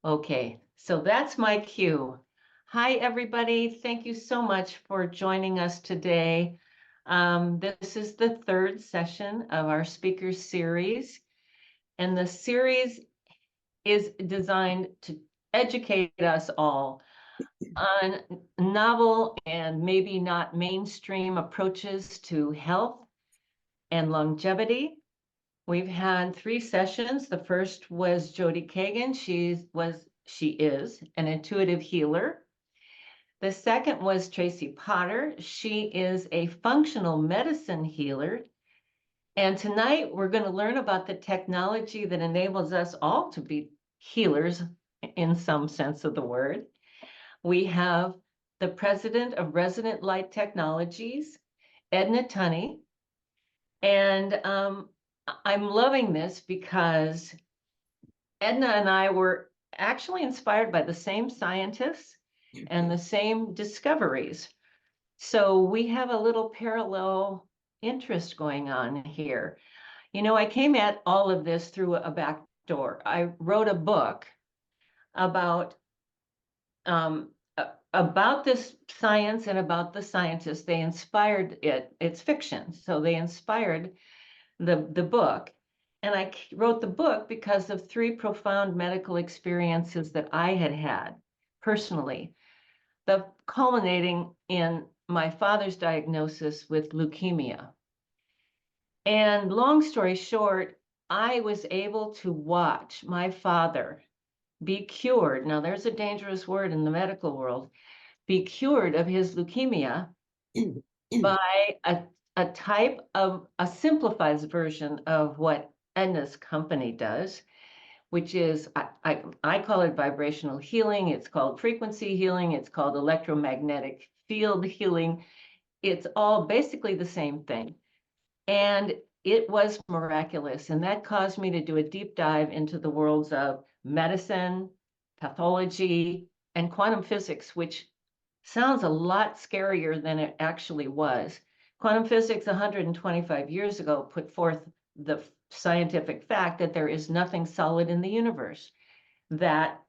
Okay, so that's my cue. Hi, everybody. Thank you so much for joining us today. This is the third session of our speaker series, and the series is designed to educate us all on novel and maybe not mainstream approaches to health and longevity. We've had 3 sessions. The first was Jody Kagan. She is an intuitive healer. The second was Tracy Potter. She is a functional medicine healer. And tonight we're going to learn about the technology that enables us all to be healers in some sense of the word. We have the president of Resonant Light Technologies, Edna Tunney. And I'm loving this because Edna and I were actually inspired by the same scientists and the same discoveries. So we have a little parallel interest going on here. You know, I came at all of this through a back door. I wrote a book about this science and about the scientists. They inspired it. It's fiction, so they inspired the book. And I wrote the book because of 3 profound medical experiences that I had had personally, the culminating in my father's diagnosis with leukemia. And long story short, I was able to watch my father be cured. Now, there's a dangerous word in the medical world, be cured of his leukemia by a type of a simplified version of what Edna's company does, which is, I call it vibrational healing. It's called frequency healing. It's called electromagnetic field healing. It's all basically the same thing. And it was miraculous. And that caused me to do a deep dive into the worlds of medicine, pathology, and quantum physics, which sounds a lot scarier than it actually was. Quantum physics 125 years ago put forth the scientific fact that there is nothing solid in the universe, that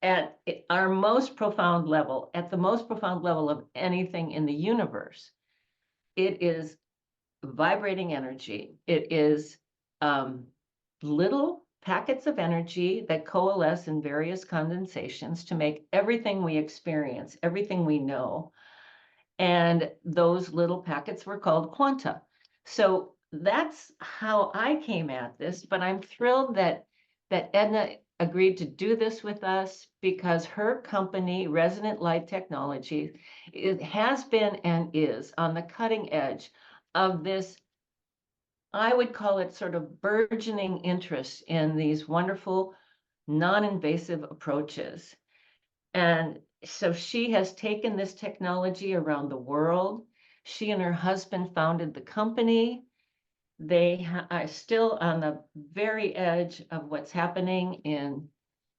at our most profound level, at the most profound level of anything in the universe, it is vibrating energy. It is little packets of energy that coalesce in various condensations to make everything we experience, everything we know. And those little packets were called quanta. So that's how I came at this, but I'm thrilled that Edna agreed to do this with us because her company, Resonant Light Technologies, it has been and is on the cutting edge of this, I would call it sort of burgeoning interest in these wonderful non-invasive approaches. And so she has taken this technology around the world. She and her husband founded the company. They are still on the very edge of what's happening in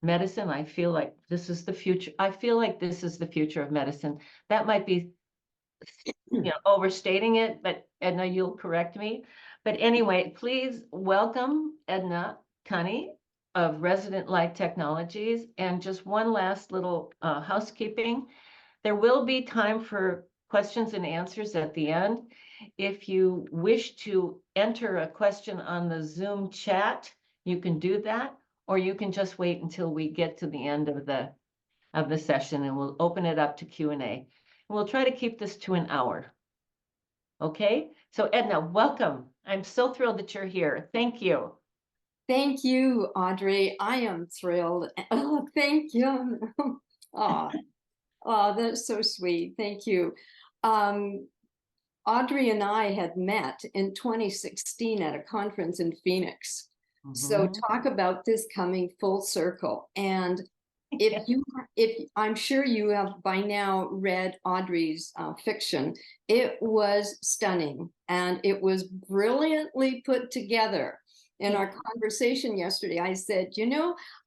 medicine. I feel like this is the future. I feel like this is the future of medicine. That might be, overstating it, but Edna, you'll correct me. But anyway, please welcome Edna Tunney of Resident Light Technologies. And just one last little housekeeping. There will be time for questions and answers at the end. If you wish to enter a question on the Zoom chat, you can do that, or you can just wait until we get to the end of the session and we'll open it up to Q&A. We'll try to keep this to an hour. Okay, so Edna, welcome. I'm so thrilled that you're here. Thank you. Thank you, Audrey. I am thrilled. Oh, thank you. Oh, that's so sweet. Thank you. Audrey and I had met in 2016 at a conference in Phoenix. So talk about this coming full circle. And if I'm sure you have by now read Audrey's fiction, it was stunning and it was brilliantly put together. In our conversation yesterday, I said,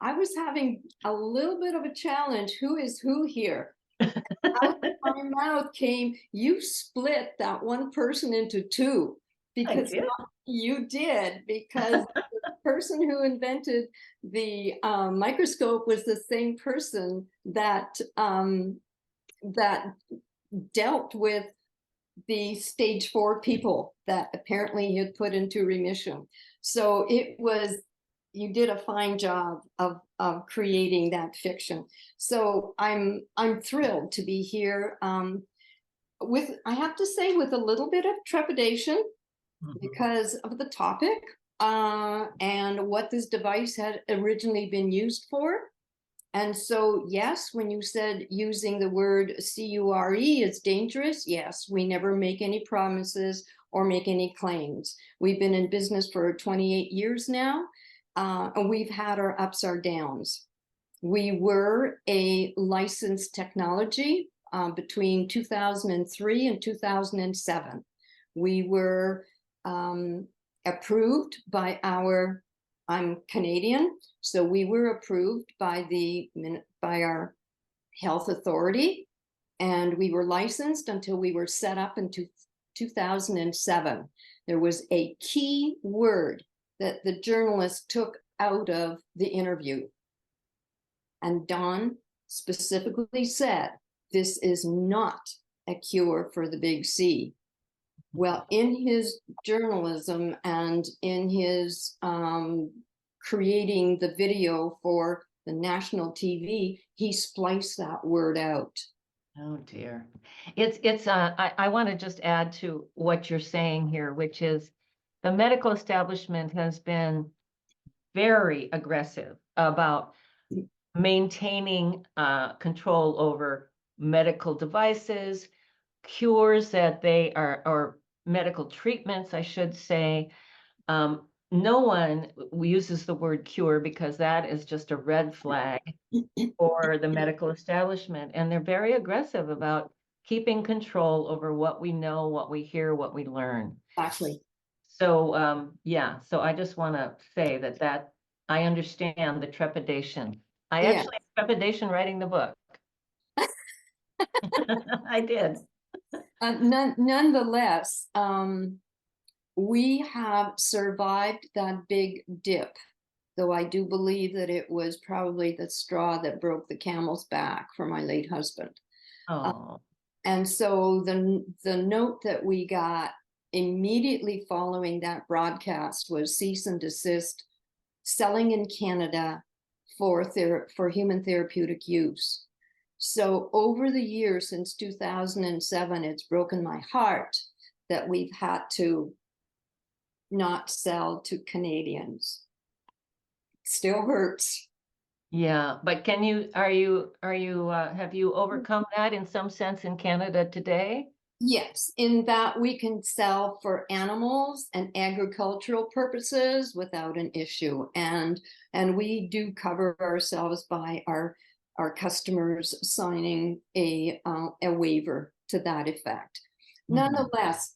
I was having a little bit of a challenge. Who is who here? Out of my mouth came, you split that one person into 2 because you did, because person who invented the microscope was the same person that that dealt with the stage 4 people that apparently he had put into remission. So it was, you did a fine job of creating that fiction. So I'm thrilled to be here with, I have to say, with a little bit of trepidation because of the topic and what this device had originally been used for. And so, yes, when you said using the word CURE is dangerous, yes, we never make any promises or make any claims. We've been in business for 28 years now, and we've had our ups, our downs. We were a licensed technology between 2003 and 2007. We were approved by our, I'm Canadian, so we were approved by our health authority, and we were licensed until we were set up in 2007. There was a key word that the journalist took out of the interview. And Don specifically said, this is not a cure for the big C. Well, in his journalism and in his creating the video for the national TV, he spliced that word out. Oh dear. I want to just add to what you're saying here, which is the medical establishment has been very aggressive about maintaining control over medical devices, cures that they are, or medical treatments, I should say. No one uses the word cure because that is just a red flag for the medical establishment. And they're very aggressive about keeping control over what we know, what we hear, what we learn. Exactly. So, yeah, so I just want to say that I understand the trepidation. I actually had trepidation writing the book. I did. Nonetheless, we have survived that big dip, though I do believe that it was probably the straw that broke the camel's back for my late husband. Oh. And so the note that we got immediately following that broadcast was cease and desist selling in Canada for human therapeutic use. So over the years since 2007, it's broken my heart that we've had to not sell to Canadians. Still hurts. Yeah, but have you overcome that in some sense in Canada today? Yes, in that we can sell for animals and agricultural purposes without an issue. And we do cover ourselves by our customers signing a waiver to that effect. Nonetheless,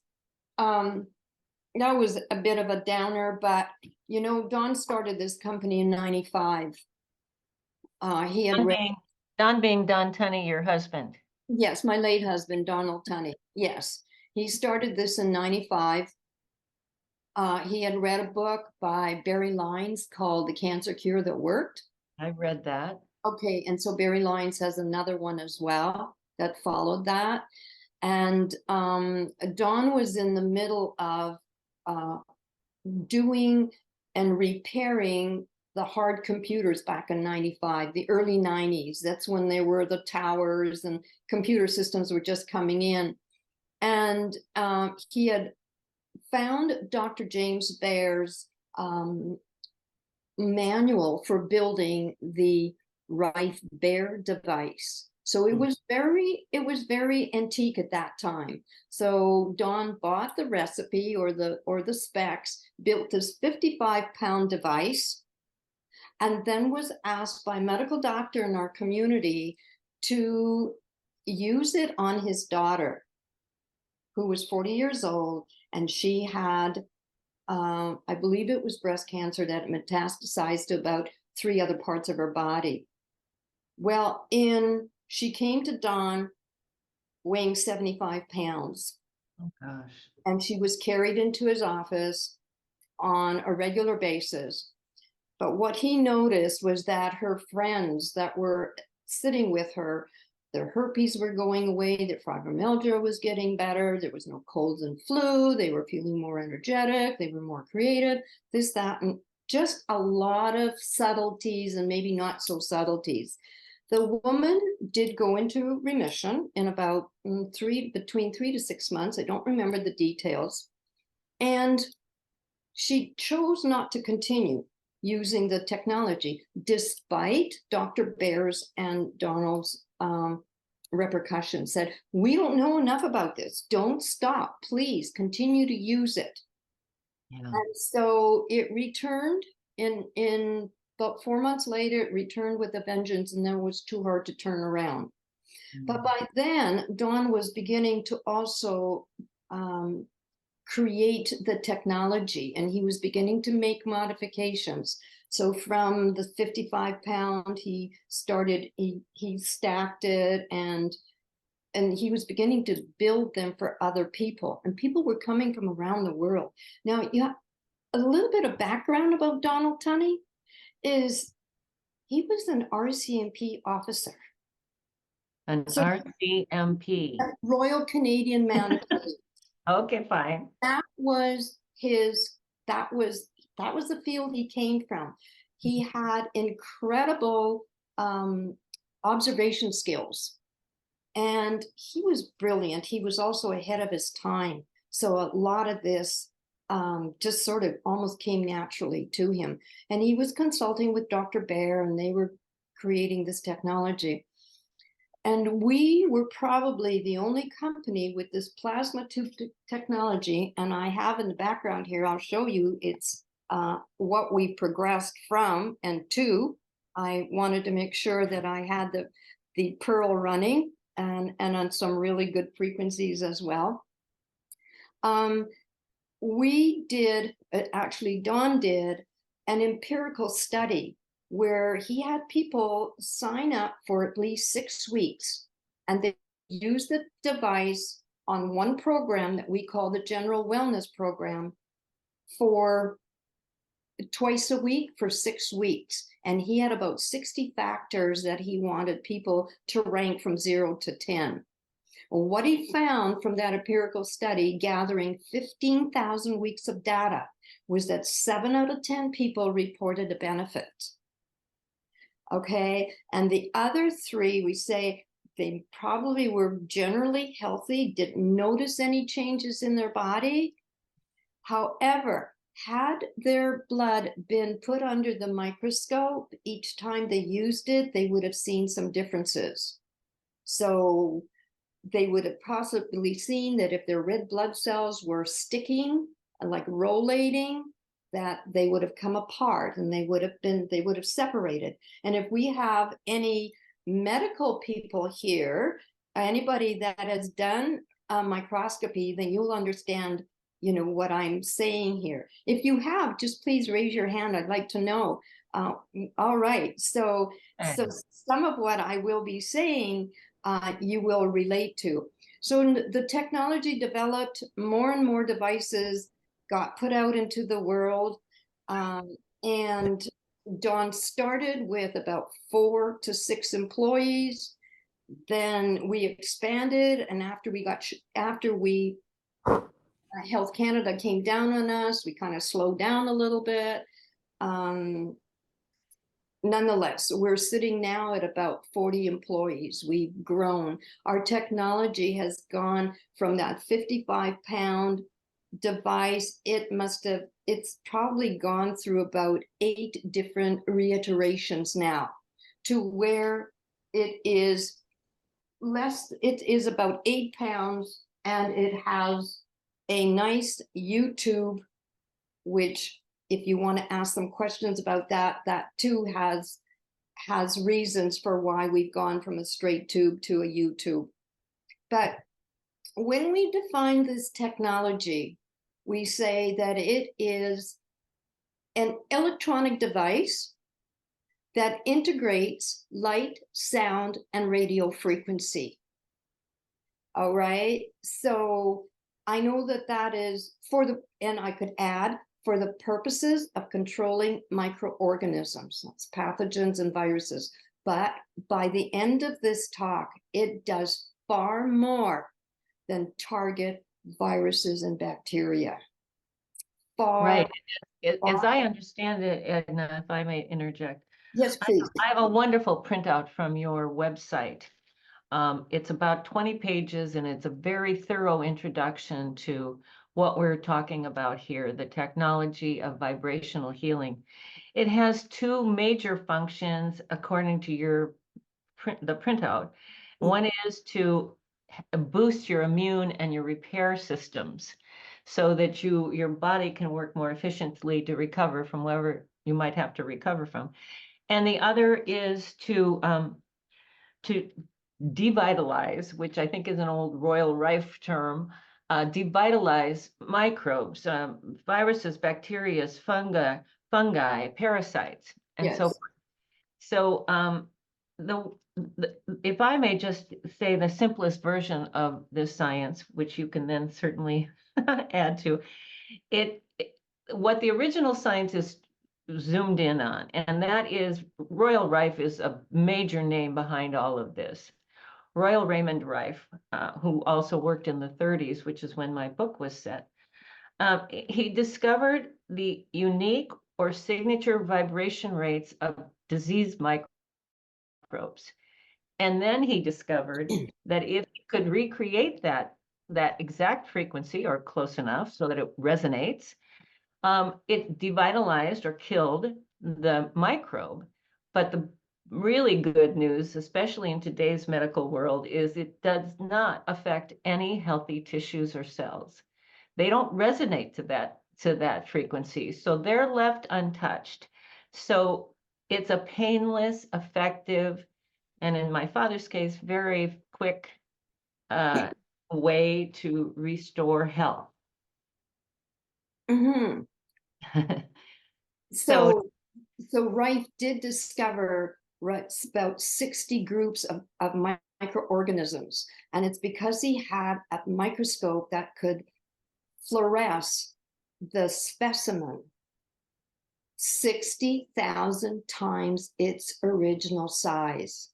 that was a bit of a downer, but you know, Don started this company in 95. He had Don being Don Tunney, your husband. Yes, my late husband, Donald Tunney. Yes, he started this in 95. He had read a book by Barry Lyons called The Cancer Cure That Worked. I read that. Okay, and so Barry Lyons has another one as well that followed that. And Don was in the middle of doing and repairing the hard computers back in 95, the early 90s. That's when there were the towers and computer systems were just coming in. And he had found Dr. James Bayer's manual for building the Rife Bear device. So it was very antique at that time. So Don bought the recipe or the specs, built this 55-pound device, and then was asked by a medical doctor in our community to use it on his daughter, who was 40 years old, and she had, I believe it was breast cancer that metastasized to about 3 other parts of her body. Well, she came to Don weighing 75 pounds. Oh, gosh. And she was carried into his office on a regular basis. But what he noticed was that her friends that were sitting with her, their herpes were going away, their fibromyalgia was getting better, there was no colds and flu, they were feeling more energetic, they were more creative, this, that, and just a lot of subtleties and maybe not so subtleties. The woman did go into remission in about between 3 to 6 months. I don't remember the details. And she chose not to continue using the technology, despite Dr. Baer's and Donald's repercussions. Said, we don't know enough about this. Don't stop. Please continue to use it. Yeah. And so it returned in about 4 months later, it returned with a vengeance, and then it was too hard to turn around. But by then, Don was beginning to also create the technology, and he was beginning to make modifications. So from the 55-pound, he stacked it, and he was beginning to build them for other people, and people were coming from around the world. Now, yeah, a little bit of background about Donald Tunney is he was an RCMP officer. An RCMP. Royal Canadian Mounted Police. Okay, fine. That was the field he came from. He had incredible observation skills, and he was brilliant. He was also ahead of his time. So a lot of this just sort of almost came naturally to him. And he was consulting with Dr. Baer, and they were creating this technology. And we were probably the only company with this plasma tube technology. And I have in the background here, I'll show you, it's what we progressed from and to. I wanted to make sure that I had the pearl running and on some really good frequencies as well. We did, actually Don did, an empirical study where he had people sign up for at least 6 weeks, and they use the device on one program that we call the General Wellness Program for twice a week for 6 weeks. And he had about 60 factors that he wanted people to rank from 0 to 10. Well, what he found from that empirical study, gathering 15,000 weeks of data, was that 7 out of 10 people reported a benefit. Okay, and the other 3, we say they probably were generally healthy, didn't notice any changes in their body. However, had their blood been put under the microscope each time they used it, they would have seen some differences. So they would have possibly seen that if their red blood cells were sticking, like rollating, that they would have come apart and they would have separated. And if we have any medical people here, anybody that has done a microscopy, then you'll understand, what I'm saying here. If you have, just please raise your hand. I'd like to know. All right. So some of what I will be saying, you will relate to. So the technology developed, more and more devices got put out into the world. And Don started with about 4 to 6 employees. Then we expanded, and after Health Canada came down on us, we kind of slowed down a little bit. Nonetheless, we're sitting now at about 40 employees. We've grown. Our technology has gone from that 55-pound device. It's probably gone through about 8 different reiterations now, to where it is about 8 pounds, and it has a nice YouTube, which, if you want to ask some questions about that too has reasons for why we've gone from a straight tube to a YouTube. But when we define this technology, we say that it is an electronic device that integrates light, sound, and radio frequency. All right. So I know that is and I could add, for the purposes of controlling microorganisms, that's pathogens and viruses. But by the end of this talk, it does far more than target viruses and bacteria. Right. As Far. I understand it, Edna, if I may interject, Yes, please. I have a wonderful printout from your website. It's about 20 pages and it's a very thorough introduction to what we're talking about here, the technology of vibrational healing. It has two major functions according to the printout. One is to boost your immune and your repair systems so that your body can work more efficiently to recover from whatever you might have to recover from. And the other is to devitalize, which I think is an old Royal Rife term, devitalize microbes, viruses, bacteria, fungi, parasites, and so Yes. forth. So if I may just say the simplest version of this science, which you can then certainly add to, what the original scientists zoomed in on, and that is Royal Rife is a major name behind all of this. Royal Raymond Rife, who also worked in the 30s, which is when my book was set, he discovered the unique or signature vibration rates of disease microbes. And then he discovered that if he could recreate that exact frequency or close enough so that it resonates, it devitalized or killed the microbe. But the really good news, especially in today's medical world, is it does not affect any healthy tissues or cells. They don't resonate to that frequency, so they're left untouched. So it's a painless, effective, and in my father's case, very quick way to restore health. Mm-hmm. So So Rife did discover about 60 groups of microorganisms. And it's because he had a microscope that could fluoresce the specimen 60,000 times its original size.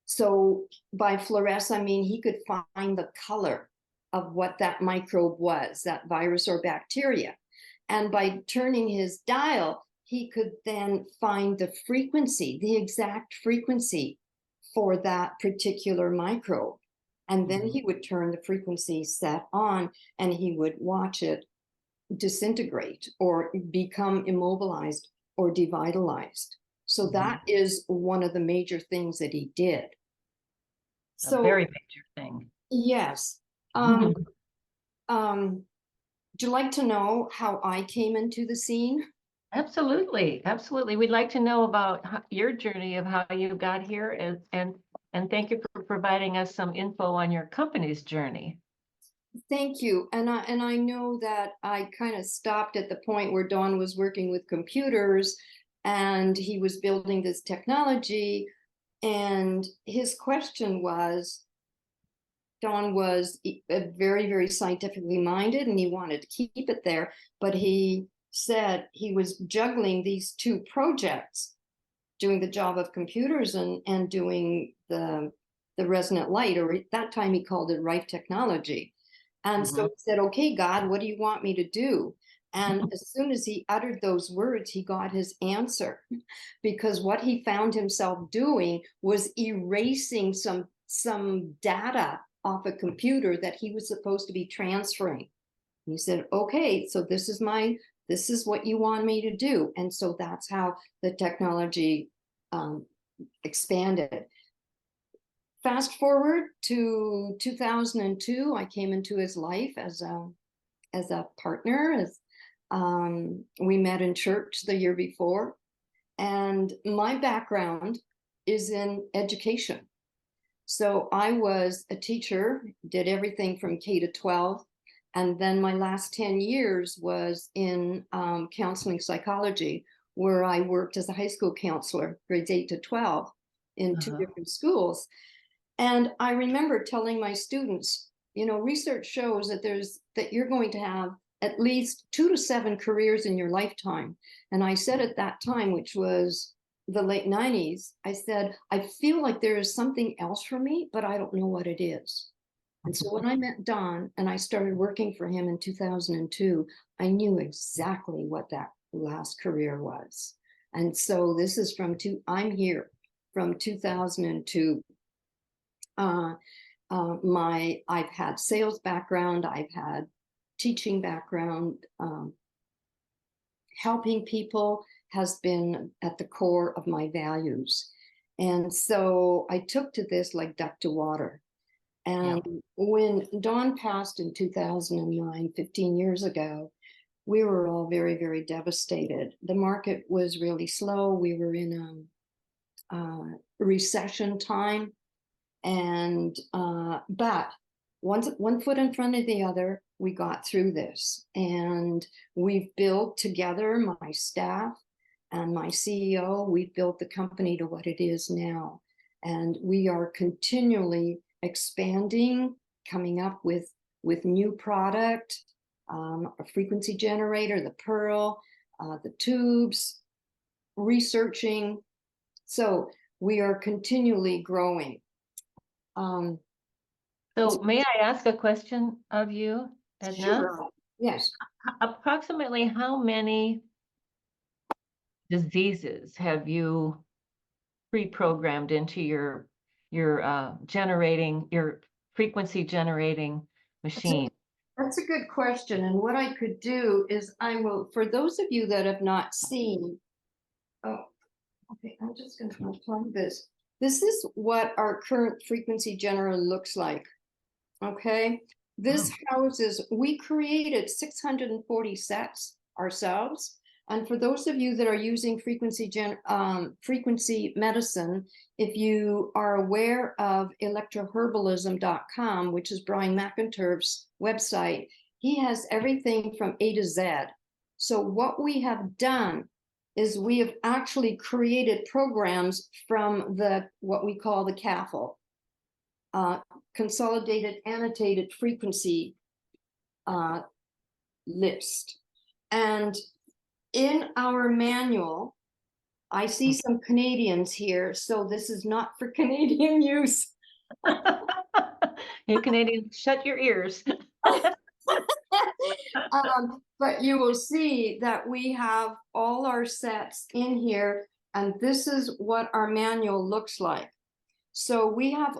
So by fluoresce, I mean he could find the color of what that microbe was, that virus or bacteria. And by turning his dial, he could then find the frequency, the exact frequency for that particular microbe. And then he would turn the frequency set on and he would watch it disintegrate or become immobilized or devitalized. So that is one of the major things that he did. A very major thing. Yes. Would you like to know how I came into the scene? Absolutely, absolutely. We'd like to know about your journey of how you got here, and thank you for providing us some info on your company's journey. Thank you. And I know that I kind of stopped at the point where Don was working with computers and he was building this technology. And his question was, Don was very, very scientifically minded and he wanted to keep it there, but he said he was juggling these two projects, doing the job of computers and doing the resonant light, or at that time he called it Rife technology. And so he said, okay, God, what do you want me to do? And as soon as he uttered those words, he got his answer, because what he found himself doing was erasing some data off a computer that he was supposed to be transferring. And he said, okay, so this is what you want me to do. And so that's how the technology expanded. Fast forward to 2002, I came into his life as a partner. We met in church the year before, and my background is in education. So I was a teacher, did everything from K to 12, and then my last 10 years was in counseling psychology, where I worked as a high school counselor, grades 8 to 12, in two different schools. And I remember telling my students, research shows that you're going to have at least 2 to 7 careers in your lifetime. And I said at that time, which was the late 90s, I said, I feel like there is something else for me, but I don't know what it is. And so when I met Don and I started working for him in 2002, I knew exactly what that last career was. And so this is I'm here from 2002. I've had sales background, I've had teaching background, helping people has been at the core of my values. And so I took to this like duck to water. And when Dawn passed in 2009, 15 years ago, we were all very, very devastated. The market was really slow. We were in a recession time. And but one foot in front of the other, we got through this. And we've built together, my staff and my CEO, we've built the company to what it is now. And we are continually expanding, coming up with new product, a frequency generator, the Pearl, the tubes, researching. So we are continually growing. So may I ask a question of you, Edna? Sure. Yes. Approximately how many diseases have you pre-programmed into your frequency generating machine? That's a good question. And what I could do is for those of you that have not seen, okay, I'm just going to unplug this. This is what our current frequency generator looks like. Okay. This houses, we created 640 sets ourselves. And for those of you that are using frequency medicine, if you are aware of electroherbalism.com, which is Brian McIntyre's website, he has everything from A to Z. So what we have done is we have actually created programs from what we call the CAFL, Consolidated Annotated Frequency list. And in our manual, I see some Canadians here, so this is not for Canadian use. You Canadians, shut your ears. But you will see that we have all our sets in here, and this is what our manual looks like. So we have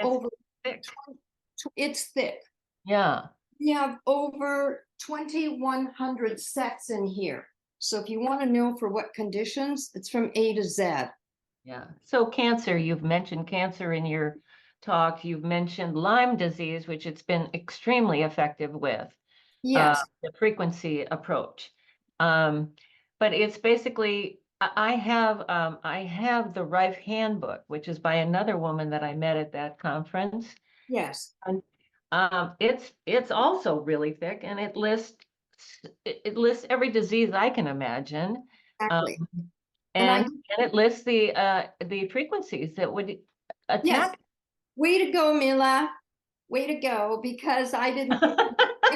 it's thick. Yeah. We have over 2,100 sets in here. So if you want to know for what conditions, it's from A to Z. Yeah. So cancer, you've mentioned cancer in your talk. You've mentioned Lyme disease, which it's been extremely effective with. Yes. The frequency approach. But it's basically, I have the Rife Handbook, which is by another woman that I met at that conference. Yes. And it's also really thick, and it lists every disease I can imagine. Exactly. And it lists the frequencies that would attack. Yes. Way to go, Mila. Way to go, because I didn't.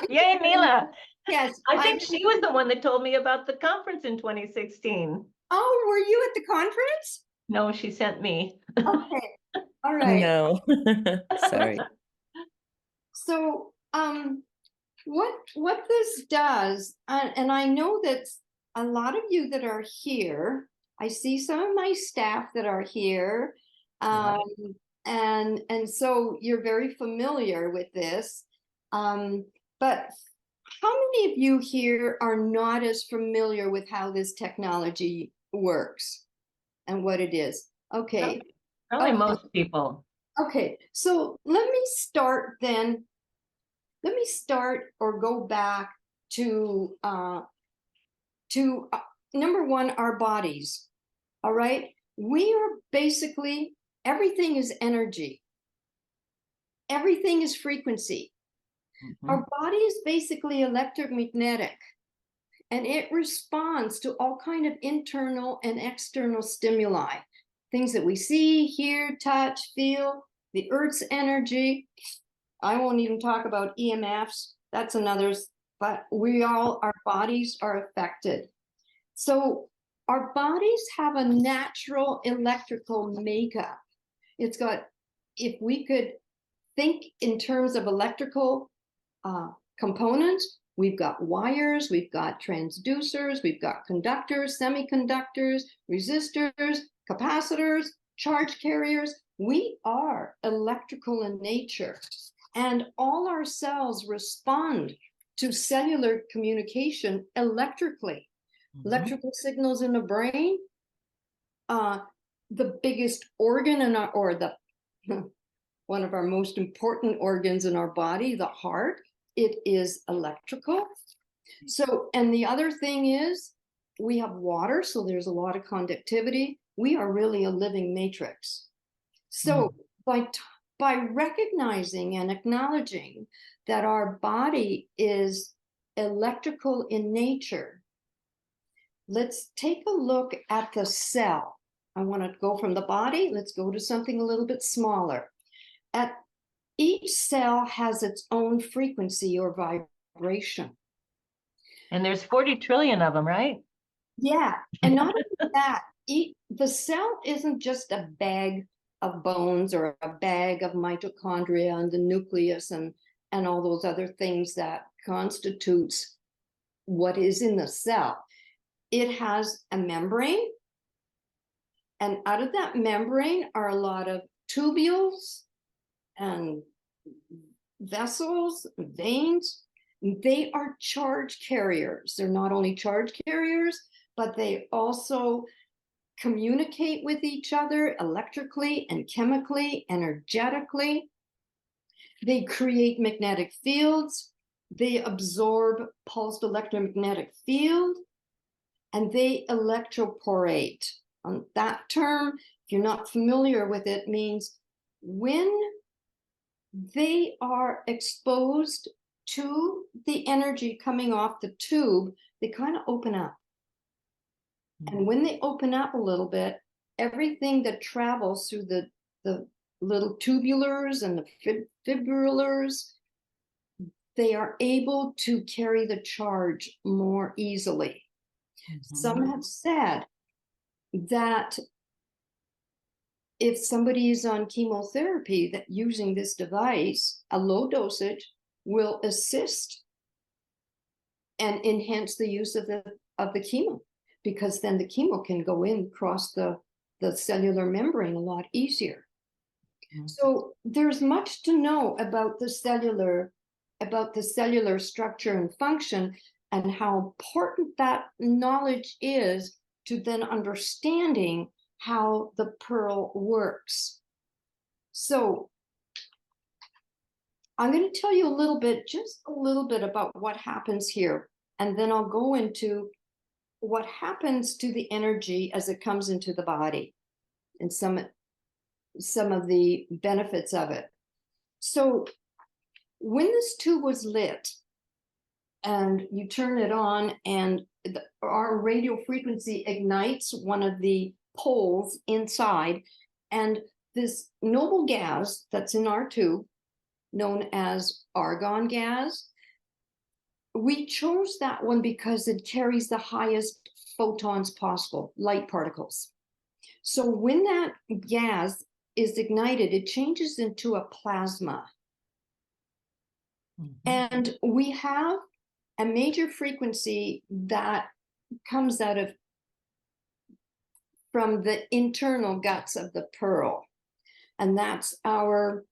Yay, Mila. Yes. I think she was the one that told me about the conference in 2016. Oh, were you at the conference? No, she sent me. Okay. All right. No. Sorry. So, what this does, and I know that a lot of you that are here, I see some of my staff that are here, and so you're very familiar with this, but how many of you here are not as familiar with how this technology works and what it is? Okay. Probably most people. Okay, so let me start then. Let me start or go back to number one, our bodies. All right, we are basically, everything is energy. Everything is frequency. Our body is basically electromagnetic, and it responds to all kind of internal and external stimuli, things that we see, hear, touch, feel, the Earth's energy. I won't even talk about EMFs. That's another, but we all are bodies are affected. So our bodies have a natural electrical makeup. It's got, if we could think in terms of electrical components, we've got wires, we've got transducers, we've got conductors, semiconductors, resistors, capacitors, charge carriers. We are electrical in nature, and all our cells respond to cellular communication electrically. Electrical signals in the brain, the biggest organ in our, or the one of our most important organs in our body, the heart, it is electrical. So, and the other thing is we have water, so there's a lot of conductivity. We are really a living matrix. So by recognizing and acknowledging that our body is electrical in nature, let's take a look at the cell. I want to go from the body. Let's go to something a little bit smaller. Each cell has its own frequency or vibration. And there's 40 trillion of them, right? Yeah. And not only that, the cell isn't just a bag of bones or a bag of mitochondria and the nucleus and all those other things that constitutes what is in the cell. It has a membrane, and out of that membrane are a lot of tubules and vessels, veins. They are charge carriers. They're not only charge carriers, but they also communicate with each other electrically and chemically, energetically. They create magnetic fields. They absorb pulsed electromagnetic field, and they electroporate. On that term, if you're not familiar with it, means when they are exposed to the energy coming off the tube, they kind of open up. And when they open up a little bit, everything that travels through the little tubulars and the fibrillars, they are able to carry the charge more easily. Some have said that if somebody is on chemotherapy, that using this device, a low dosage, will assist and enhance the use of the chemo, because then the chemo can go in across the cellular membrane a lot easier. So there's much to know about the cellular structure and function, and how important that knowledge is to then understanding how the pearl works. So I'm going to tell you a little bit, just a little bit about what happens here, and then I'll go into what happens to the energy as it comes into the body and some of the benefits of it. So when this tube was lit and you turn it on, and our radio frequency ignites one of the poles inside, and this noble gas that's in our tube, known as argon gas, we chose that one because it carries the highest photons possible, light particles. So when that gas is ignited, it changes into a plasma. And we have a major frequency that comes out of from the internal guts of the pearl, and that's our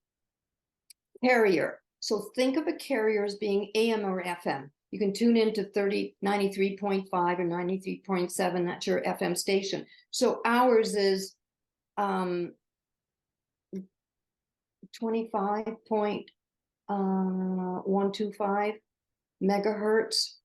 carrier. So think of a carrier as being AM or FM. You can tune into 93.5 or 93.7, that's your FM station. So ours is 25.125 megahertz.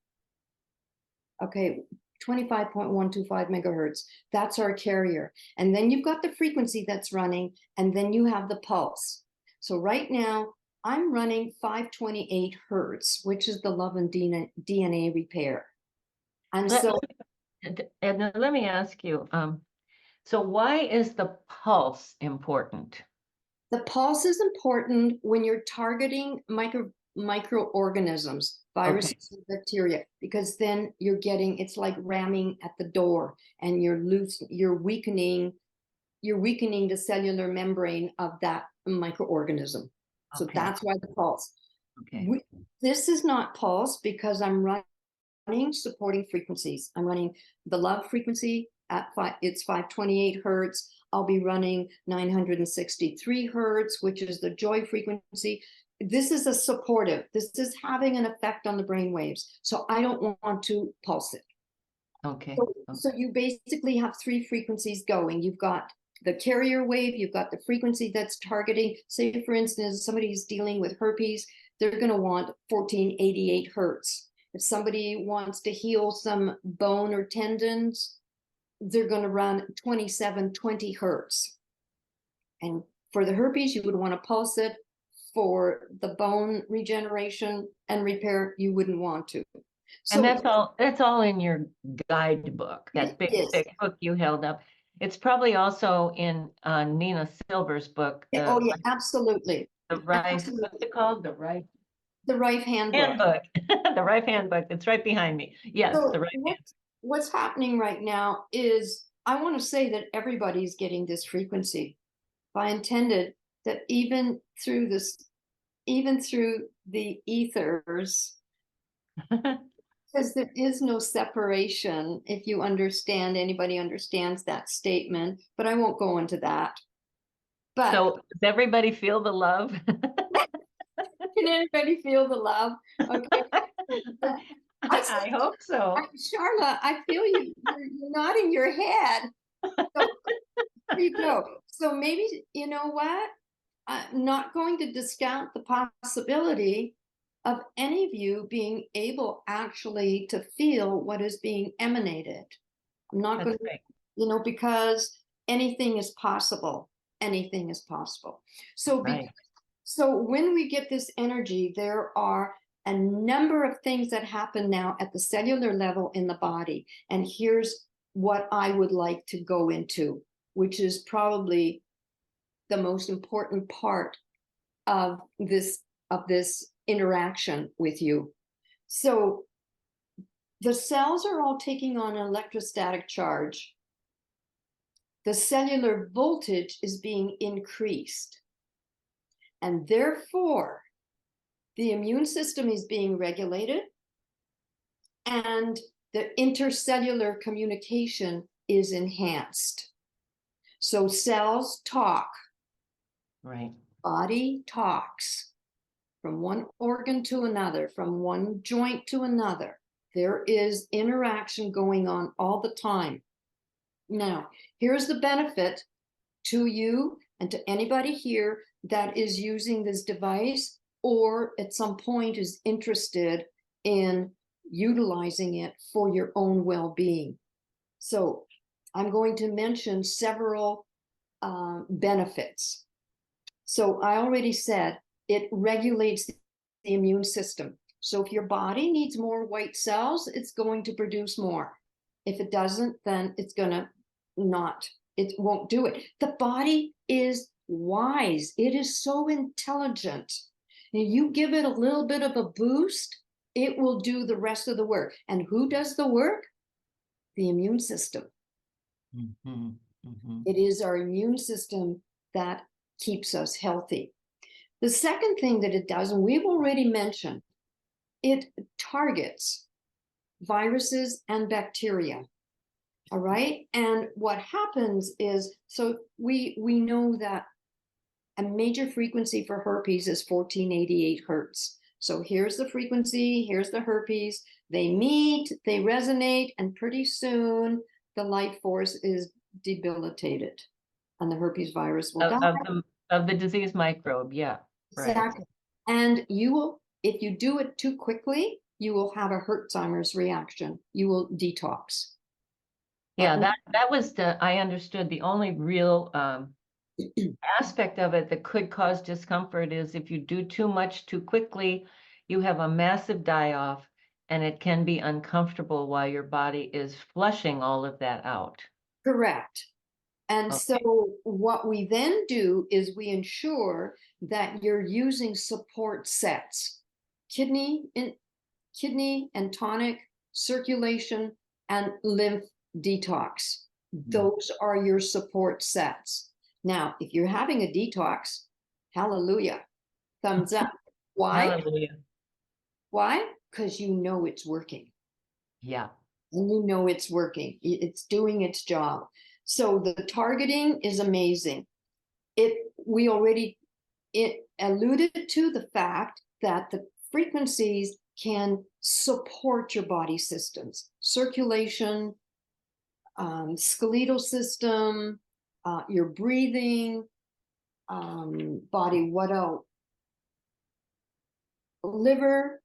Okay, 25.125 megahertz. That's our carrier. And then you've got the frequency that's running, and then you have the pulse. So right now, I'm running 528 hertz, which is the love and DNA repair. And so, Edna, let me ask you, so why is the pulse important? the pulse is important when you're targeting microorganisms, viruses and bacteria, because then it's like ramming at the door, and you're weakening the cellular membrane of that microorganism. So that's why the pulse. This is not pulse because I'm running supporting frequencies. I'm running the love frequency at it's 528 hertz. I'll be running 963 hertz, which is the joy frequency. This is a supportive. This is having an effect on the brain waves. So I don't want to pulse it. So you basically have three frequencies going. You've got the carrier wave, you've got the frequency that's targeting, say for instance, somebody's dealing with herpes, they're going to want 1488 hertz. If somebody wants to heal some bone or tendons, they're going to run 2720 hertz. And for the herpes, you would want to pulse it. For the bone regeneration and repair, you wouldn't want to. So, and that's all in your guidebook, that big thick book you held up. It's probably also in Nina Silver's book. Oh yeah, absolutely. The Rife, what's it called? The Rife Handbook. The Rife Handbook. It's right behind me. Yes, so the Rife Handbook. What's happening right now is, I want to say that everybody's getting this frequency. I intended that even through the ethers, because there is no separation, if you understand, anybody understands that statement, but I won't go into that. But so does everybody feel the love? Can anybody feel the love? Okay. I hope so. Charla, I feel you're nodding your head. So, there you go. So maybe, you know what? I'm not going to discount the possibility of any of you being able actually to feel what is being emanated. I'm not going to, because anything is possible. Anything is possible. So, so when we get this energy, there are a number of things that happen now at the cellular level in the body. And here's what I would like to go into, which is probably the most important part of this interaction with you. So the cells are all taking on an electrostatic charge. The cellular voltage is being increased. And therefore, the immune system is being regulated, and the intercellular communication is enhanced. So cells talk. Right. Body talks from one organ to another, from one joint to another. There is interaction going on all the time. Now, here's the benefit to you and to anybody here that is using this device or at some point is interested in utilizing it for your own well-being. So I'm going to mention several benefits. So I already said it regulates the immune system. So if your body needs more white cells, it's going to produce more. If it doesn't, then it's going to not. It won't do it. The body is wise. It is so intelligent. And you give it a little bit of a boost, it will do the rest of the work. And who does the work? The immune system. Mm-hmm. Mm-hmm. It is our immune system that keeps us healthy. The second thing that it does, and we've already mentioned, it targets viruses and bacteria. All right. And what happens is, so we know that a major frequency for herpes is 1488 hertz. So here's the frequency, here's the herpes. They meet, they resonate, and pretty soon the life force is debilitated and the herpes virus will die. Of the disease microbe, yeah. Exactly. Right. And you will, if you do it too quickly, you will have a Hertzheimer's reaction. You will detox. Yeah, that was I understood the only real aspect of it that could cause discomfort is if you do too much too quickly, you have a massive die-off and it can be uncomfortable while your body is flushing all of that out. Correct. And so what we then do is we ensure that you're using support sets. kidney and tonic, circulation, and lymph detox. Those are your support sets. Now, if you're having a detox, hallelujah, thumbs up. Why? Hallelujah. Why? Because you know it's working. Yeah. And you know it's working. It's doing its job. So the targeting is amazing. We already alluded to the fact that the frequencies can support your body systems, circulation, skeletal system, your breathing, body, what else? Liver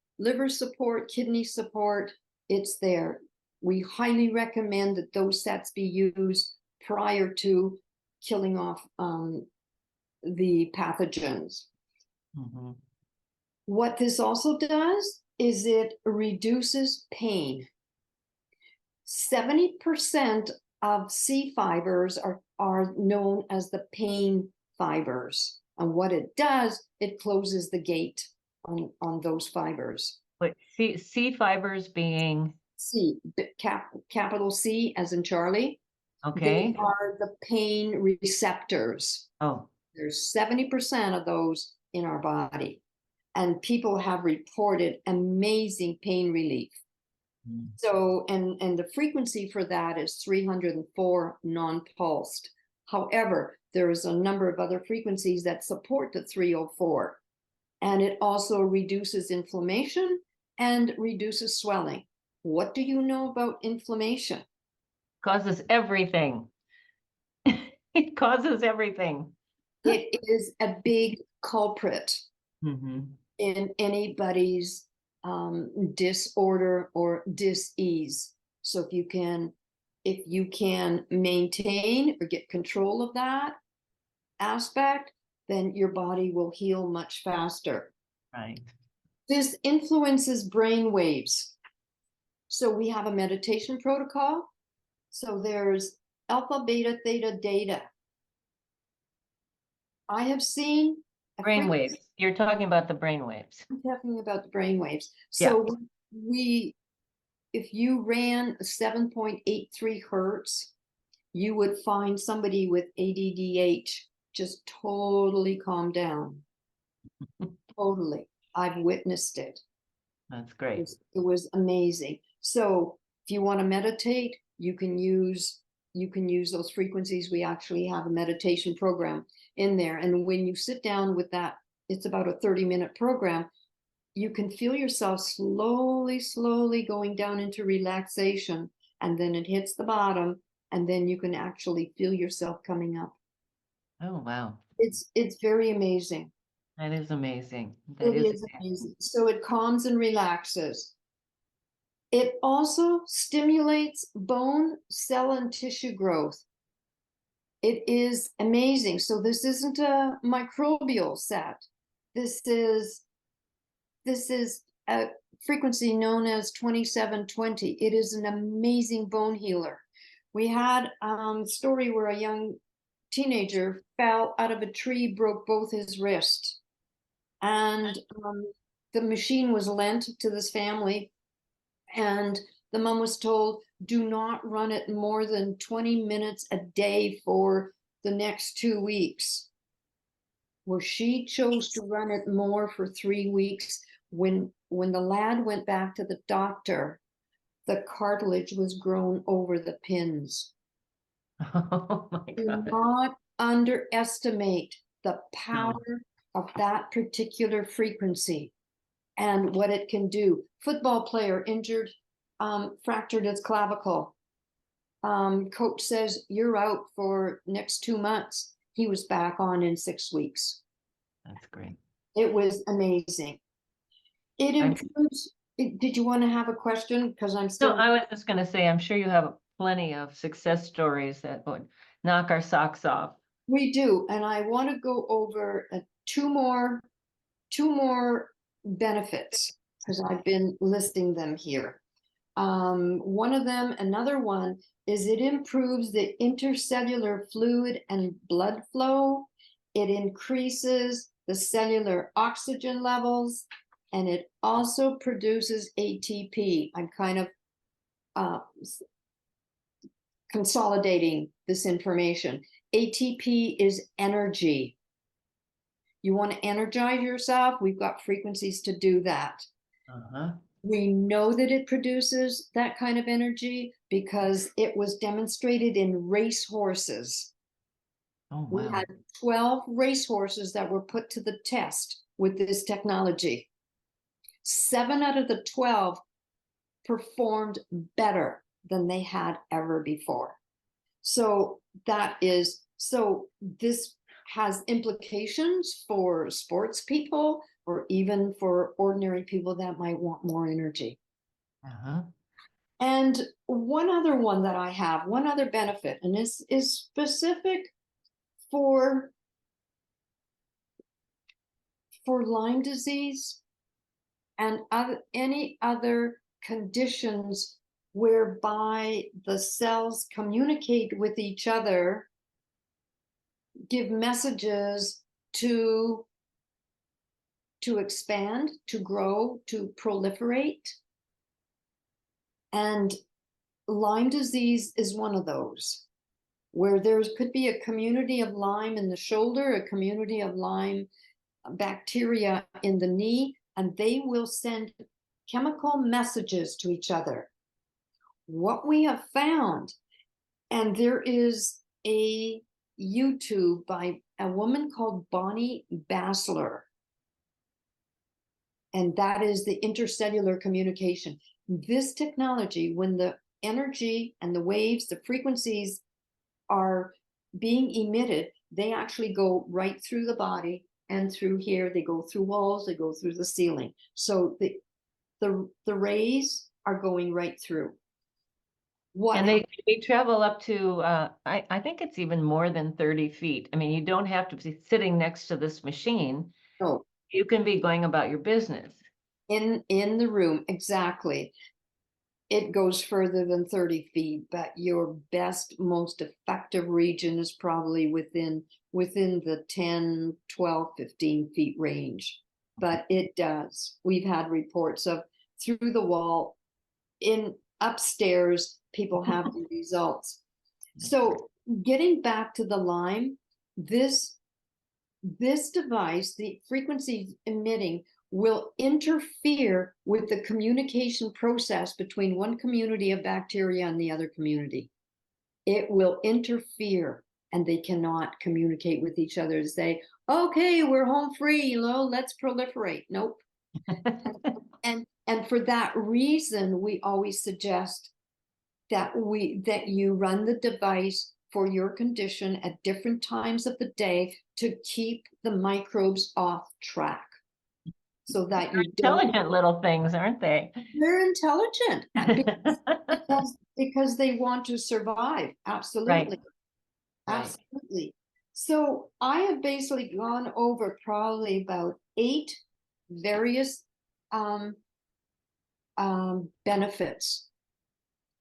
support, kidney support, it's there. We highly recommend that those sets be used prior to killing off the pathogens. What this also does is it reduces pain. 70% of C fibers are known as the pain fibers. And what it does, it closes the gate on those fibers. But C fibers being? C, capital C as in Charlie. Okay. They are the pain receptors. Oh. There's 70% of those in our body. And people have reported amazing pain relief. So, and the frequency for that is 304 non-pulsed. However, there is a number of other frequencies that support the 304. And it also reduces inflammation and reduces swelling. What do you know about inflammation? Causes everything. It causes everything. It is a big culprit in anybody's disorder or dis-ease. So if you can maintain or get control of that aspect, then your body will heal much faster. Right. This influences brain waves. So we have a meditation protocol. So there's alpha, beta, theta, data. I have seen brain waves. You're talking about the brain waves. I'm talking about the brain waves. So if you ran 7.83 hertz, you would find somebody with ADDH just totally calm down. Totally. I've witnessed it. That's great. It was amazing. So if you want to meditate, you can use those frequencies. We actually have a meditation program in there. And when you sit down with that, it's about a 30-minute program. You can feel yourself slowly going down into relaxation, and then it hits the bottom, and then you can actually feel yourself coming up. Oh, wow. It's very amazing. That is amazing. It is amazing. So it calms and relaxes. It also stimulates bone, cell, and tissue growth. It is amazing. So this isn't a microbial set. This is a frequency known as 2720. It is an amazing bone healer. We had a story where a young teenager fell out of a tree, broke both his wrists. And the machine was lent to this family. And the mom was told, do not run it more than 20 minutes a day for the next 2 weeks. Well, she chose to run it more for 3 weeks. When the lad went back to the doctor, the cartilage was grown over the pins. Oh my God. Do not underestimate the power of that particular frequency and what it can do. Football player injured, fractured his clavicle. Coach says, you're out for next 2 months. He was back on in 6 weeks. That's great. It was amazing. It improves. Did you want to have a question? Because I'm still. No, I was just going to say, I'm sure you have plenty of success stories that would knock our socks off. We do. And I want to go over two more benefits because I've been listing them here. One of them, another one, is it improves the intercellular fluid and blood flow. It increases the cellular oxygen levels. and it also produces ATP. I'm kind of consolidating this information. ATP is energy. You want to energize yourself? We've got frequencies to do that. We know that it produces that kind of energy because it was demonstrated in racehorses. Oh, We wow. had 12 racehorses that were put to the test with this technology. 7 out of the 12 performed better than they had ever before. So this has implications for sports people or even for ordinary people that might want more energy. And one other one that I have, one other benefit, and this is specific for Lyme disease and any other conditions whereby the cells communicate with each other, give messages to expand, to grow, to proliferate. And Lyme disease is one of those, where there could be a community of Lyme in the shoulder, a community of Lyme bacteria in the knee, and they will send chemical messages to each other. What we have found, and there is a YouTube by a woman called Bonnie Bassler, and that is the intercellular communication. This technology, when the energy and the waves, the frequencies are being emitted, they actually go right through the body and through here. They go through walls, they go through the ceiling. So the rays are going right through. And they travel up to, I think it's even more than 30 feet. I mean, you don't have to be sitting next to this machine. No. You can be going about your business. In the room, exactly. It goes further than 30 feet, but your best, most effective region is probably within the 10, 12, 15 feet range. But it does. We've had reports of through the wall, in upstairs, people have the results. So getting back to the Lyme, this device, the frequency emitting, will interfere with the communication process between one community of bacteria and the other community. It will interfere, and they cannot communicate with each other to say, okay, we're home free, let's proliferate. Nope. And for that reason, we always suggest that you run the device for your condition at different times of the day to keep the microbes off track. So that you intelligent little things, aren't they? They're intelligent because they want to survive. Absolutely. Right. Absolutely. So I have basically gone over probably about 8 various benefits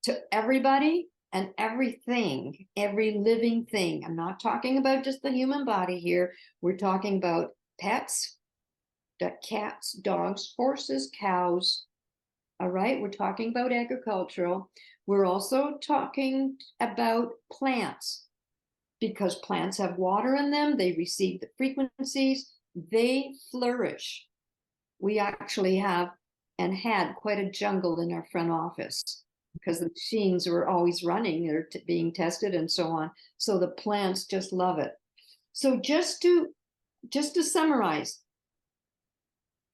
to everybody and everything, every living thing. I'm not talking about just the human body here. We're talking about pets, cats, dogs, horses, cows. All right, we're talking about agricultural. We're also talking about plants, because plants have water in them. They receive the frequencies. They flourish. We actually have and had quite a jungle in our front office because the machines were always running. They're being tested and so on. So the plants just love it. So just to summarize,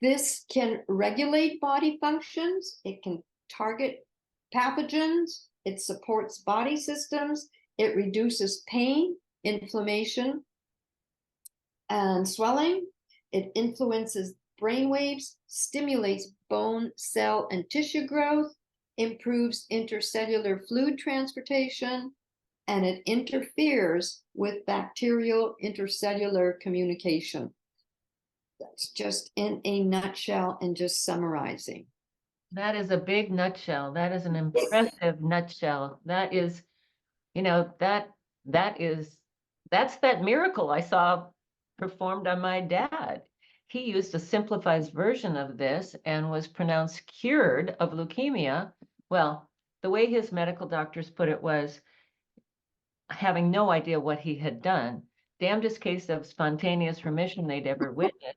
this can regulate body functions. It can target pathogens. It supports body systems. It reduces pain, inflammation, and swelling. It influences brain waves, stimulates bone, cell, and tissue growth, improves intercellular fluid transportation, and it interferes with bacterial intercellular communication. That's just in a nutshell and just summarizing. That is a big nutshell. That is an impressive nutshell. That is, that's that miracle I saw performed on my dad. he used a simplified version of this and was pronounced cured of leukemia. Well, the way his medical doctors put it was having no idea what he had done. Damnedest case of spontaneous remission they'd ever witnessed.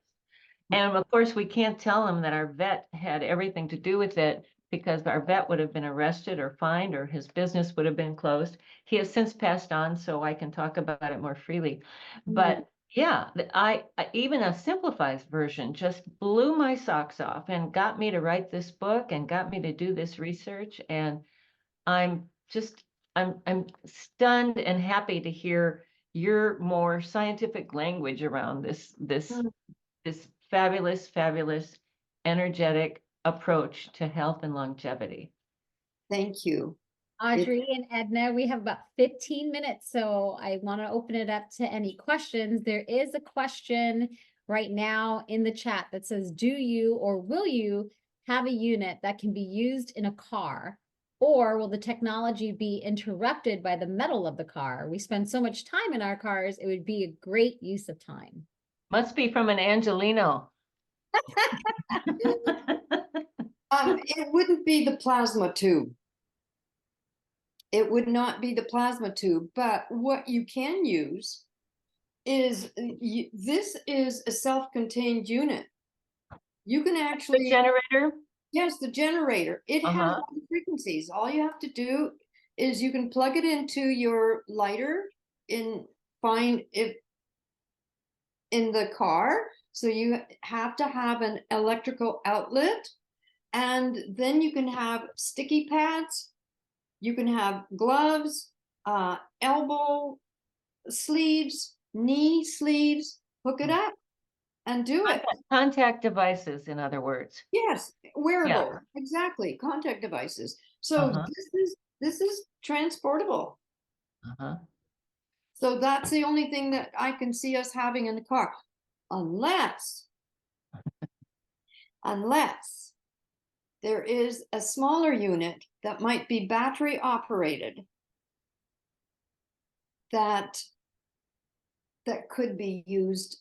And of course, we can't tell him that our vet had everything to do with it, because our vet would have been arrested or fined, or his business would have been closed. He has since passed on, so I can talk about it more freely. But yeah, I even a simplified version just blew my socks off and got me to write this book and got me to do this research. And I'm stunned and happy to hear your more scientific language around this fabulous, energetic approach to health and longevity. Thank you. Audrey and Edna, we have about 15 minutes, so I want to open it up to any questions. There is a question right now in the chat that says, do you or will you have a unit that can be used in a car, or will the technology be interrupted by the metal of the car? We spend so much time in our cars, it would be a great use of time. Must be from an Angelino. It wouldn't be the plasma tube. It would not be the plasma tube, but what you can use is, this is a self-contained unit. You can actually— The generator? Yes, the generator. It has all the frequencies. All you have to do is you can plug it into your lighter in the car. So you have to have an electrical outlet, and then you can have sticky pads. You can have gloves, elbow sleeves, knee sleeves. Hook it up and do it. Contact devices, in other words. Yes, wearable, exactly, contact devices. So this is transportable. So that's the only thing that I can see us having in the car, unless there is a smaller unit that might be battery operated that could be used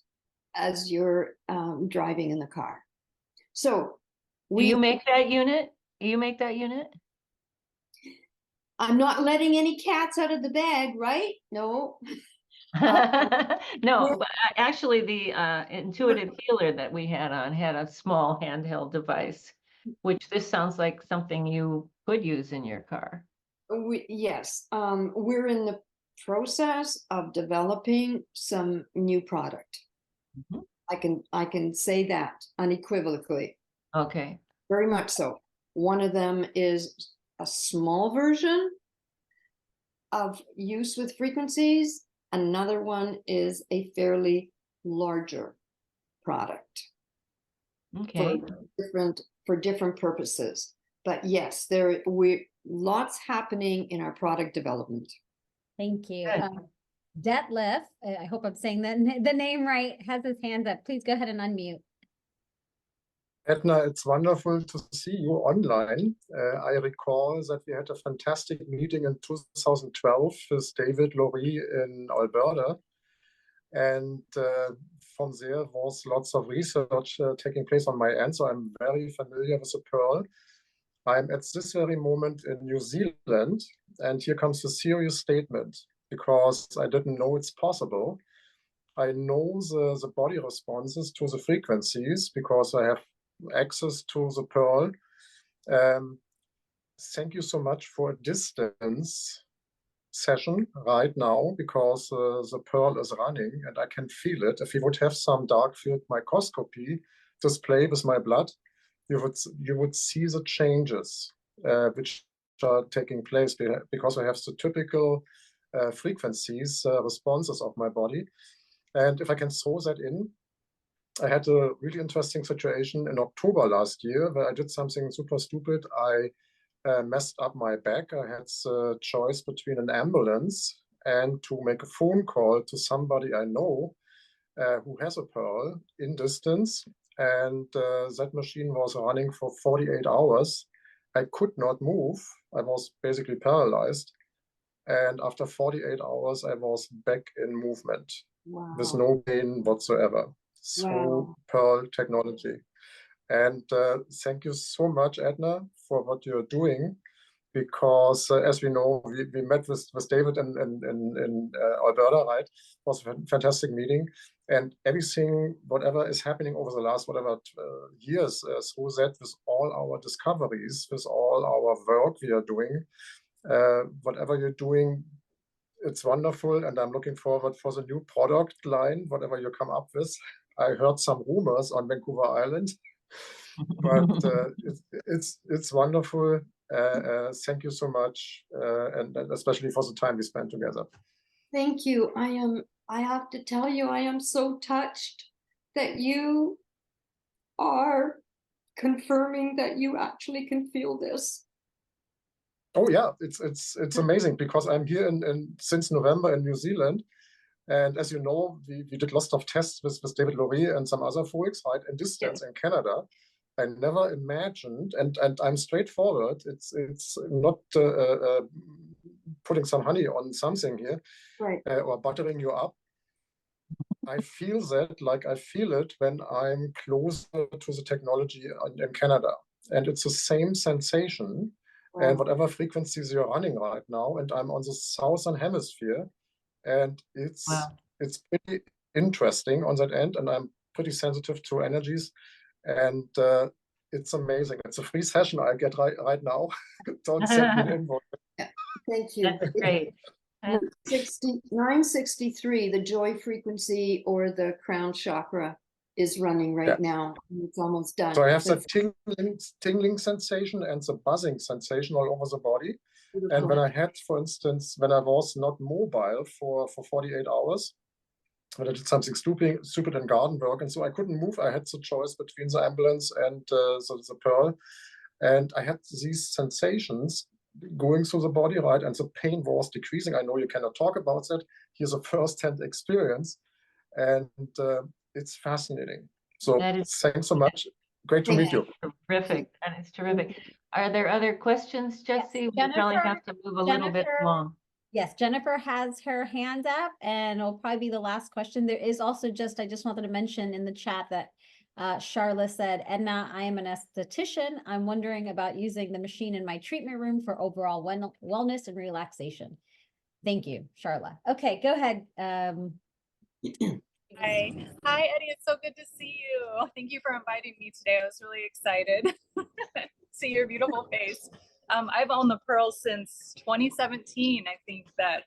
as you're driving in the car. So Do you make that unit? You make that unit? I'm not letting any cats out of the bag, right? No. No, but actually the intuitive healer that we had on had a small handheld device, which this sounds like something you could use in your car. Yes, we're in the process of developing some new product. I can say that unequivocally. Okay. Very much so. One of them is a small version of use with frequencies. Another one is a fairly larger product. Okay. For different purposes. But yes, lots happening in our product development. Thank you. Detlef, I hope I'm saying the name right, has his hands up. Please go ahead and unmute. Edna, it's wonderful to see you online. I recall that we had a fantastic meeting in 2012 with David Laurie in Alberta. And from there was lots of research taking place on my end. So I'm very familiar with the Pearl. I'm at this very moment in New Zealand. And here comes a serious statement, because I didn't know it's possible. I know the body responses to the frequencies because I have access to the Pearl. Thank you so much for a distance session right now, because the Pearl is running and I can feel it. If you would have some dark field microscopy display with my blood, you would see the changes which are taking place, because I have the typical frequencies responses of my body. And if I can throw that in, I had a really interesting situation in October last year where I did something super stupid. I messed up my back. I had the choice between an ambulance and to make a phone call to somebody I know who has a Pearl in distance. And that machine was running for 48 hours. I could not move. I was basically paralyzed. And after 48 hours, I was back in movement with no pain whatsoever. through Wow. Pearl technology. And thank you so much, Edna, for what you're doing. Because as we know, we met with David in Alberta, right? It was a fantastic meeting. And everything, whatever is happening over the last, years through that, with all our discoveries, with all our work we are doing, whatever you're doing, it's wonderful. And I'm looking forward for the new product line, whatever you come up with. I heard some rumors on Vancouver Island, but it's wonderful. Thank you so much, and especially for the time we spent together. Thank you. I have to tell you, I am so touched that you are confirming that you actually can feel this. Oh yeah, it's amazing because I'm here since November in New Zealand. And as you know, we did lots of tests with David Laurie and some other folks, right, in distance in Canada. I never imagined, and I'm straightforward. It's not putting some honey on something here, right, or buttering you up. I feel that like I feel it when I'm closer to the technology in Canada, and it's the same sensation. wow. And whatever frequencies you're running right now, and I'm on the southern hemisphere, and it's pretty interesting on that end, and I'm pretty sensitive to energies. And it's amazing. It's a free session I get right now. Don't send me an invoice. Thank you. That's great. 963, the joy frequency or the crown chakra is running right now. It's almost done. So I have the tingling sensation and the buzzing sensation all over the body. Beautiful. And when I had, for instance, when I was not mobile for 48 hours, when I did something stupid in garden work, and so I couldn't move. I had the choice between the ambulance and the Pearl, and I had these sensations going through the body, right, and the pain was decreasing. I know you cannot talk about that. Here's a first-hand experience, and it's fascinating. So thanks so much. Great to meet you. Terrific, and it's terrific. Are there other questions, Jesse? Yes, we probably have to move a little bit along. Yes, Jennifer has her hand up, and it'll probably be the last question. There is also I just wanted to mention in the chat that Charla said, Edna, I am an esthetician. I'm wondering about using the machine in my treatment room for overall wellness and relaxation. Thank you, Charla. Okay, go ahead. Hi, Eddie. It's so good to see you. Thank you for inviting me today. I was really excited to see your beautiful face. I've owned the Pearl since 2017. I think that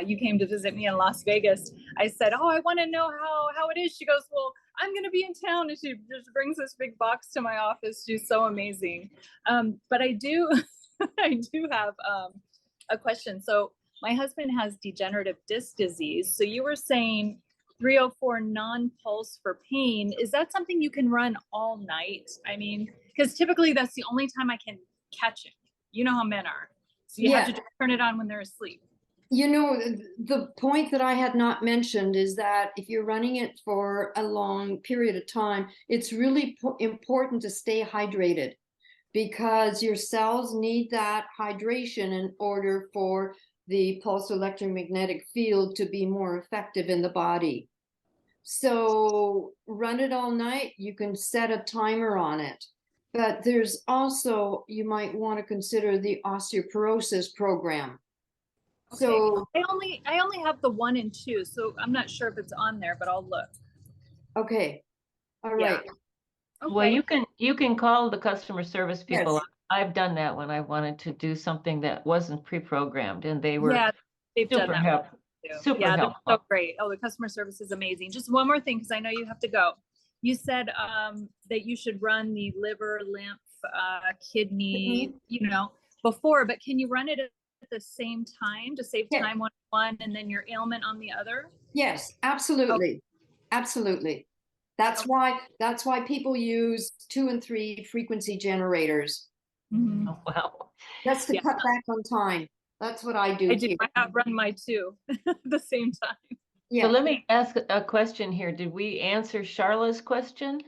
you came to visit me in Las Vegas. I said, oh, I want to know how it is. She goes, well, I'm going to be in town. And she just brings this big box to my office. She's so amazing. But I do have a question. So my husband has degenerative disc disease. So you were saying 304 non-pulse for pain. Is that something you can run all night? I mean, because typically that's the only time I can catch it. You know how men are. So you have to just turn it on when they're asleep. You know, the point that I had not mentioned is that if you're running it for a long period of time, it's really important to stay hydrated because your cells need that hydration in order for the pulse electromagnetic field to be more effective in the body. So run it all night. You can set a timer on it. But there's also, you might want to consider the osteoporosis program. Okay. So I only have the 1 and 2, so I'm not sure if it's on there, but I'll look. Okay. All right. Okay. Well, you can call the customer service people. Yes. I've done that when I wanted to do something that wasn't pre-programmed, and they were they've super done that helpful. Super helpful. They're so great. Oh, the customer service is amazing. Just one more thing, because I know you have to go. You said that you should run the liver, lymph, kidney, before, but can you run it at the same time to save time on one and then your ailment on the other? Yes, absolutely. Okay. Absolutely. That's why people use 2 and 3 frequency generators. Mm-hmm. Oh, wow. That's to cut back on time. That's what I do. I do. I have run my 2 at the same time. Yeah. So let me ask a question here. Did we answer Charla's question?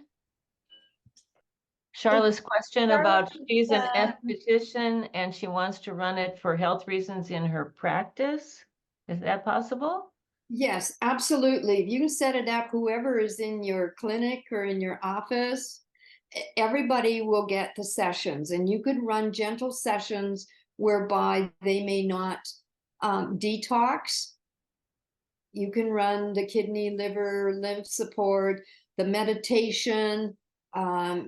Charla's question about she's an esthetician and she wants to run it for health reasons in her practice. Is that possible? Yes, absolutely. If you can set it up, whoever is in your clinic or in your office, everybody will get the sessions, and you could run gentle sessions whereby they may not detox. You can run the kidney, liver, lymph support, the meditation,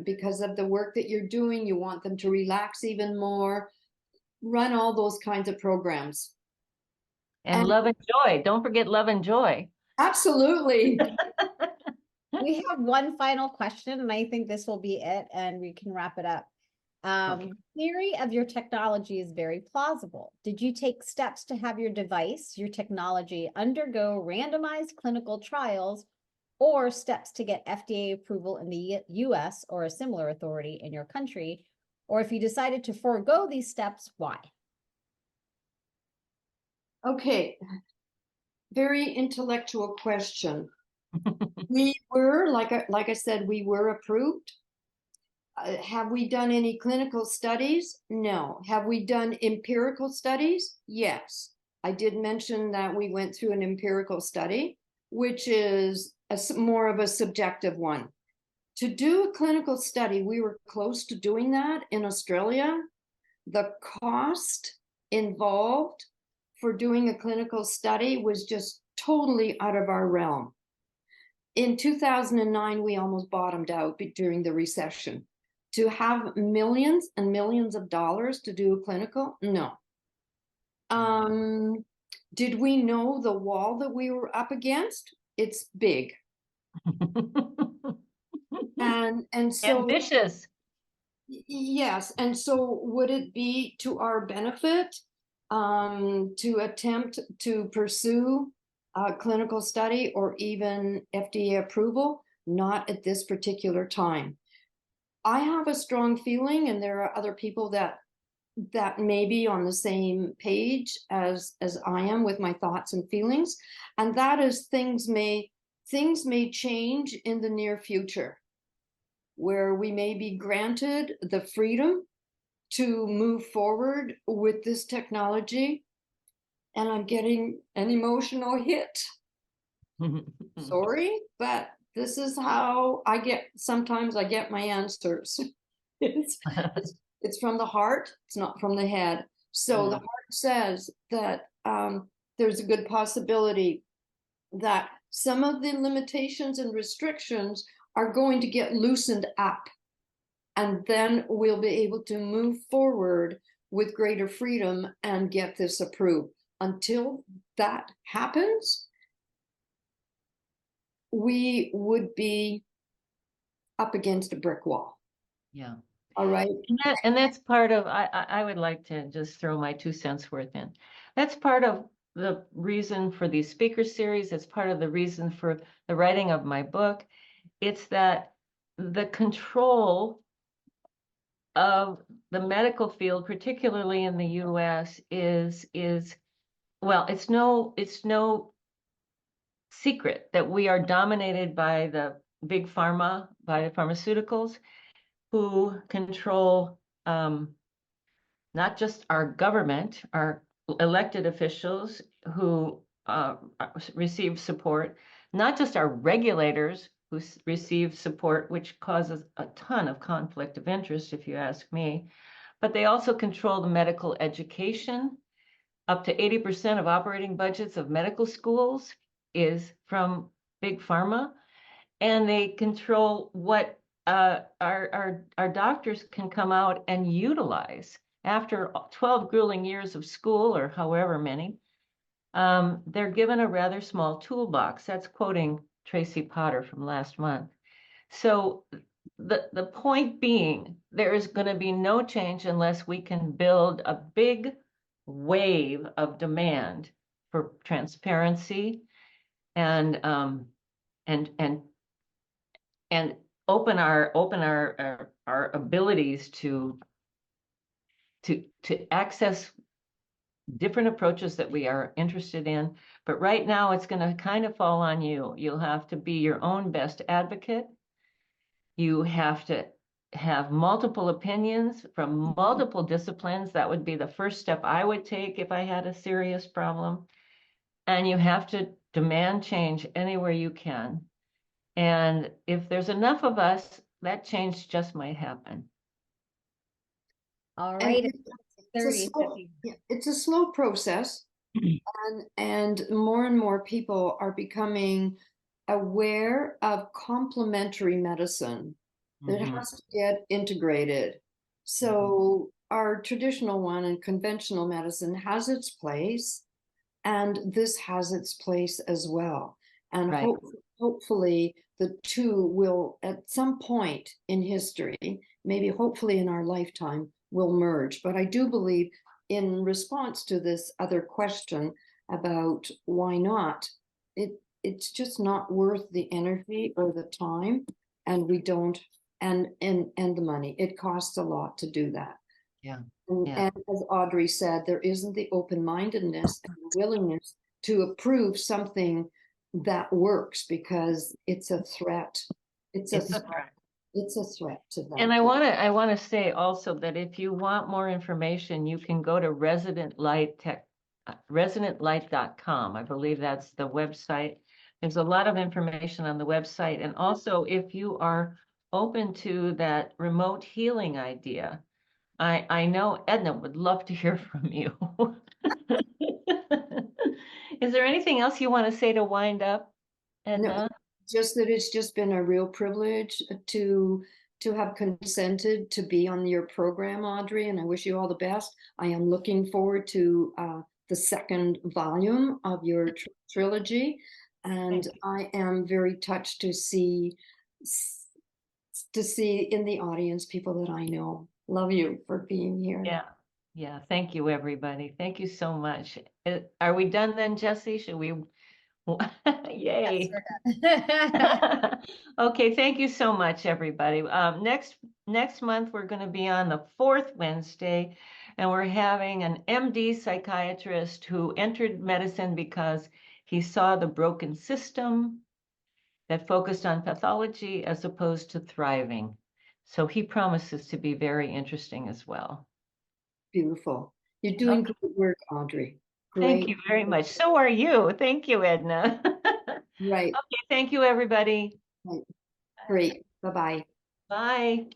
because of the work that you're doing, you want them to relax even more. Run all those kinds of programs. And And love and joy. Don't forget love and joy. absolutely. We have one final question, and I think this will be it, and we can wrap it up. Okay. Theory of your technology is very plausible. Did you take steps to have your device, your technology, undergo randomized clinical trials, or steps to get FDA approval in the US or a similar authority in your country? Or if you decided to forego these steps, why? Okay. Very intellectual question. We were, like I said, we were approved. Have we done any clinical studies? No. Have we done empirical studies? Yes. I did mention that we went through an empirical study, which is more of a subjective one. To do a clinical study, we were close to doing that in Australia. The cost involved for doing a clinical study was just totally out of our realm. In 2009, we almost bottomed out during the recession. To have millions and millions of dollars to do a clinical, no. Did we know the wall that we were up against? It's big. And so Ambitious. yes, and so would it be to our benefit to attempt to pursue a clinical study or even FDA approval? Not at this particular time. I have a strong feeling, and there are other people that may be on the same page as I am with my thoughts and feelings, and that is things may change in the near future, where we may be granted the freedom to move forward with this technology. And I'm getting an emotional hit. Sorry, but this is how sometimes I get my answers. It's from the heart, it's not from the head. So the heart says that there's a good possibility that some of the limitations and restrictions are going to get loosened up. And then we'll be able to move forward with greater freedom and get this approved. Until that happens, we would be up against a brick wall. Yeah. All right. And that's part of, I would like to just throw my 2 cents worth in. That's part of the reason for these speaker series. It's part of the reason for the writing of my book. It's that the control of the medical field, particularly in the US, is well, it's no secret that we are dominated by the big pharma, by the pharmaceuticals, who control not just our government, our elected officials who receive support, not just our regulators who receive support, which causes a ton of conflict of interest, if you ask me, but they also control the medical education. Up to 80% of operating budgets of medical schools is from big pharma, and they control what our doctors can come out and utilize after 12 grueling years of school, or however many. They're given a rather small toolbox. That's quoting Tracy Potter from last month. So the point being, there is going to be no change unless we can build a big wave of demand for transparency and open our abilities to access different approaches that we are interested in. But right now it's going to kind of fall on you. You'll have to be your own best advocate. You have to have multiple opinions from multiple disciplines. That would be the first step I would take if I had a serious problem. And you have to demand change anywhere you can. And if there's enough of us, that change just might happen. All And right. it's a 30, slow, 50. yeah, it's a slow process. And more and more people are becoming aware of complementary medicine that Mhm. has to get integrated. So our traditional one and conventional medicine has its place, and this has its place as well. And Right. hopefully the two will, at some point in history, maybe hopefully in our lifetime, will merge. But I do believe, in response to this other question about why not, it's just not worth the energy or the time, and we don't, and the money. It costs a lot to do that. Yeah. And, Yeah. and as Audrey said, there isn't the open-mindedness and the willingness to approve something that works, because it's a threat. It's a It's a threat. threat. It's a threat to them. And I want to say also that if you want more information, you can go to residentlight.com. I believe that's the website. There's a lot of information on the website. And also, if you are open to that remote healing idea, I know Edna would love to hear from you. Is there anything else you want to say to wind up, Edna? Just that it's just been a real privilege to have consented to be on your program, Audrey, and I wish you all the best. I am looking forward to the second volume of your trilogy, and I am very touched to see in the audience people that I know. Love you for being here. Yeah. Yeah. Thank you, everybody. Thank you so much. Are we done then, Jesse? Should we? Yay. Okay, thank you so much, everybody. Next month, we're going to be on the 4th Wednesday, and we're having an MD psychiatrist who entered medicine because he saw the broken system that focused on pathology as opposed to thriving. So he promises to be very interesting as well. Beautiful. You're doing great work, Audrey. Thank Great. you very much. So are you. Thank you, Edna. Right. Okay, thank you, everybody. Right. Great. Bye-bye. Bye.